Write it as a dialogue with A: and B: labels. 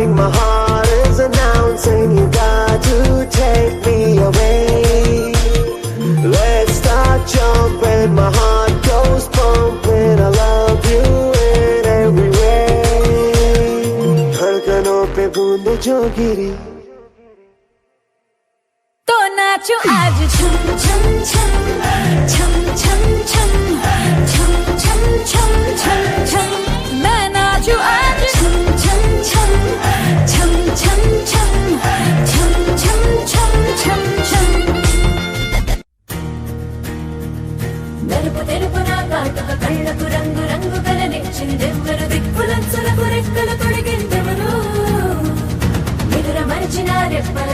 A: My heart is announcing you got to take me away. Let's start jumping, my heart goes pumping. I love you in every way. धड़कनों पे बूंद जो गिरी
B: तो नाचो आज छम छम छम छम छम छम छम छम छम छम छम मैं नाचू आज छम छम छम छम छम छम छम छम छम छम छम మెరుపు తెరుపు నా కాటుక కళ్ళకు రంగు రంగు కలనిచ్చిందెవ్వరు దిక్కులంచులకు రెక్కలు తొడిగిందెవరు నిదుర మరిచిన రెప్పల